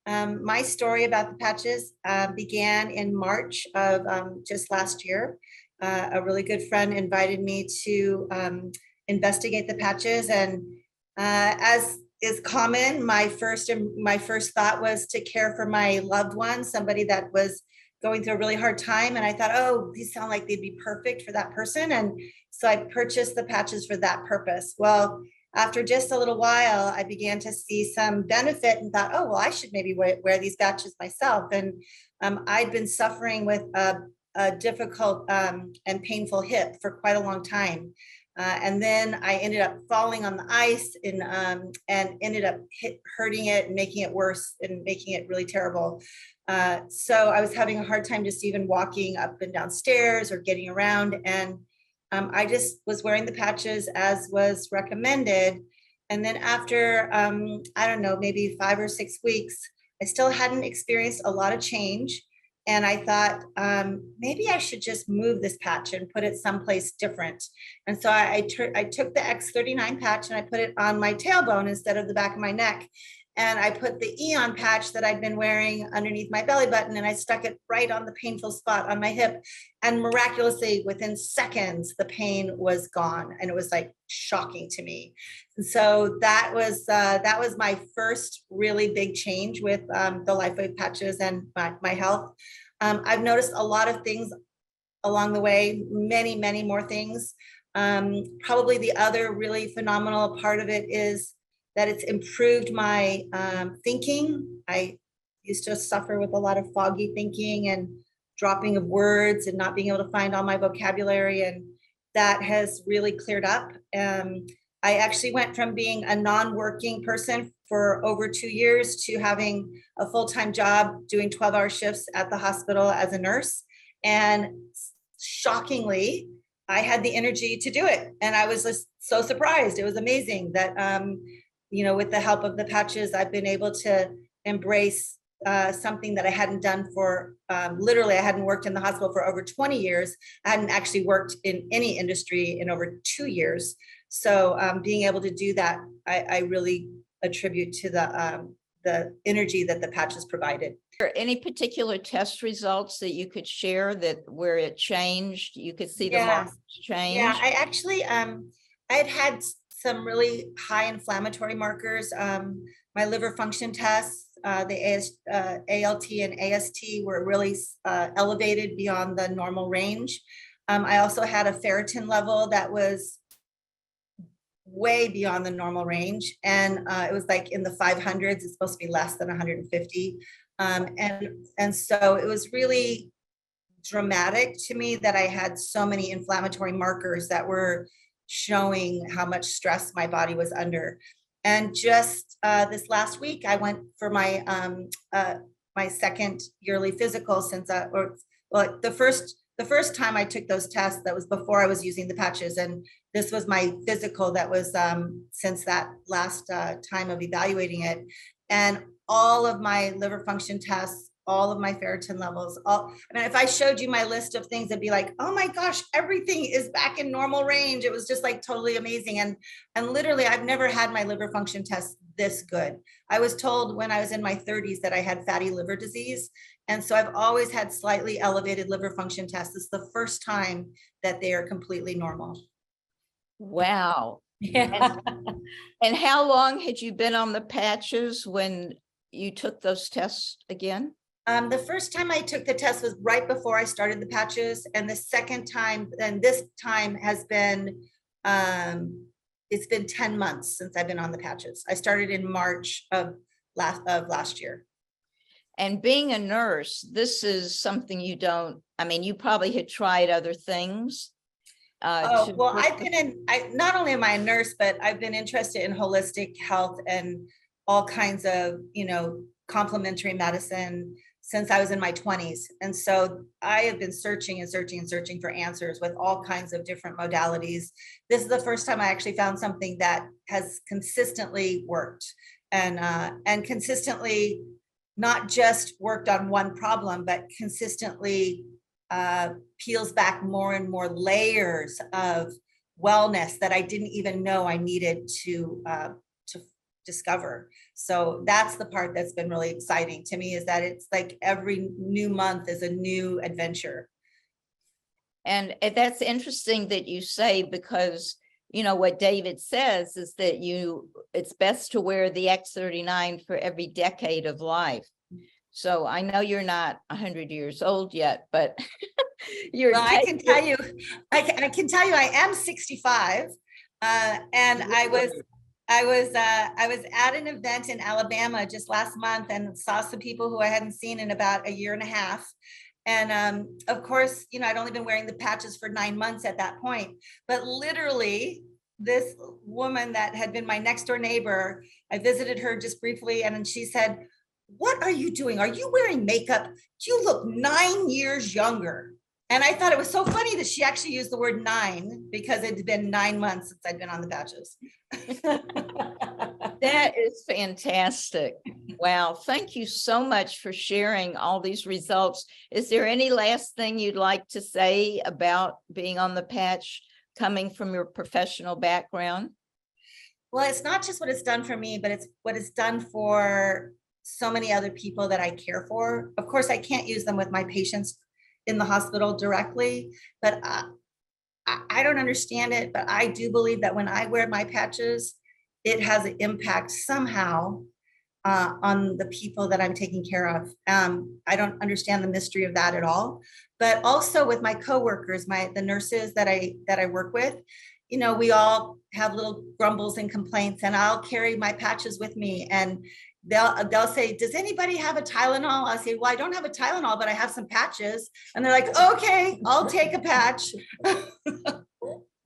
My story about the patches began in March of just last year. A really good friend invited me to investigate the patches, and as is common, my first thought was to care for my loved one, somebody that was going through a really hard time. And I thought, oh, these sound like they'd be perfect for that person. And so I purchased the patches for that purpose. Well, after just a little while, I began to see some benefit and thought, oh, well, I should maybe wear these patches myself. And I'd been suffering with a difficult and painful hip for quite a long time. And then I ended up falling on the ice and ended up hurting it and making it worse and making it really terrible. So I was having a hard time just even walking up and down stairs or getting around. And I just was wearing the patches as was recommended. And then after, I don't know, maybe 5 or 6 weeks, I still hadn't experienced a lot of change. And I thought, maybe I should just move this patch and put it someplace different. And so I took the X39 patch and I put it on my tailbone instead of the back of my neck. And I put the Aeon patch that I'd been wearing underneath my belly button, and I stuck it right on the painful spot on my hip. And miraculously, within seconds, the pain was gone. And it was like shocking to me. And so that was my first really big change with the LifeWave patches and my health. I've noticed a lot of things along the way, many, many more things. Probably the other really phenomenal part of it is that it's improved my thinking. I used to suffer with a lot of foggy thinking and dropping of words and not being able to find all my vocabulary, and that has really cleared up. I actually went from being a non-working person for over 2 years to having a full-time job doing 12-hour shifts at the hospital as a nurse. And shockingly, I had the energy to do it. And I was just so surprised. It was amazing that, with the help of the patches, I've been able to embrace something that I hadn't done for, literally, I hadn't worked in the hospital for over 20 years. I hadn't actually worked in any industry in over 2 years. So being able to do that, I really attribute to the energy that the patches provided. Are there any particular test results that you could share that where it changed, you could see the marks change? Yeah, I actually, I had some really high inflammatory markers. My liver function tests, the ALT and AST were really elevated beyond the normal range. I also had a ferritin level that was way beyond the normal range. And it was like in the 500s, it's supposed to be less than 150. And so it was really dramatic to me that I had so many inflammatory markers that were showing how much stress my body was under. And just this last week, I went for my my second yearly physical since the first time I took those tests, that was before I was using the patches. And this was my physical that was since that last time of evaluating it. And all of my liver function tests, all of my ferritin levels, if I showed you my list of things, it'd be like, oh my gosh, everything is back in normal range. It was just like totally amazing. And literally, I've never had my liver function test this good. I was told when I was in my 30s that I had fatty liver disease. And so I've always had slightly elevated liver function tests. This is the first time that they are completely normal. Wow. Yeah. And how long had you been on the patches when you took those tests again? The first time I took the test was right before I started the patches. And the second time, and this time has been, it's been 10 months since I've been on the patches. I started in March of last year. And being a nurse, this is something you probably had tried other things. Well, not only am I a nurse, but I've been interested in holistic health and all kinds of, complementary medicine since I was in my 20s. And so I have been searching and searching and searching for answers with all kinds of different modalities. This is the first time I actually found something that has consistently worked and consistently not just worked on one problem, but consistently peels back more and more layers of wellness that I didn't even know I needed to discover. So that's the part that's been really exciting to me, is that it's like every new month is a new adventure. And that's interesting that you say, because what David says is that it's best to wear the X39 for every decade of life. So I know you're not 100 years old yet, but well, I can tell you, I can tell you I am 65. And I was at an event in Alabama just last month and saw some people who I hadn't seen in about a year and a half. And of course, I'd only been wearing the patches for 9 months at that point, but literally this woman that had been my next door neighbor, I visited her just briefly, and she said, "What are you doing? Are you wearing makeup? You look 9 years younger." And I thought it was so funny that she actually used the word 9, because it'd been 9 months since I'd been on the patches. That is fantastic. Wow. Thank you so much for sharing all these results. Is there any last thing you'd like to say about being on the patch, coming from your professional background? Well, it's not just what it's done for me, but it's what it's done for so many other people that I care for. Of course, I can't use them with my patients in the hospital directly, but I don't understand it, but I do believe that when I wear my patches, it has an impact somehow on the people that I'm taking care of. I don't understand the mystery of that at all. But also with my coworkers, the nurses that I work with, we all have little grumbles and complaints, and I'll carry my patches with me, and they'll say, "Does anybody have a Tylenol?" I'll say, "Well, I don't have a Tylenol, but I have some patches." And they're like, "Okay, I'll take a patch."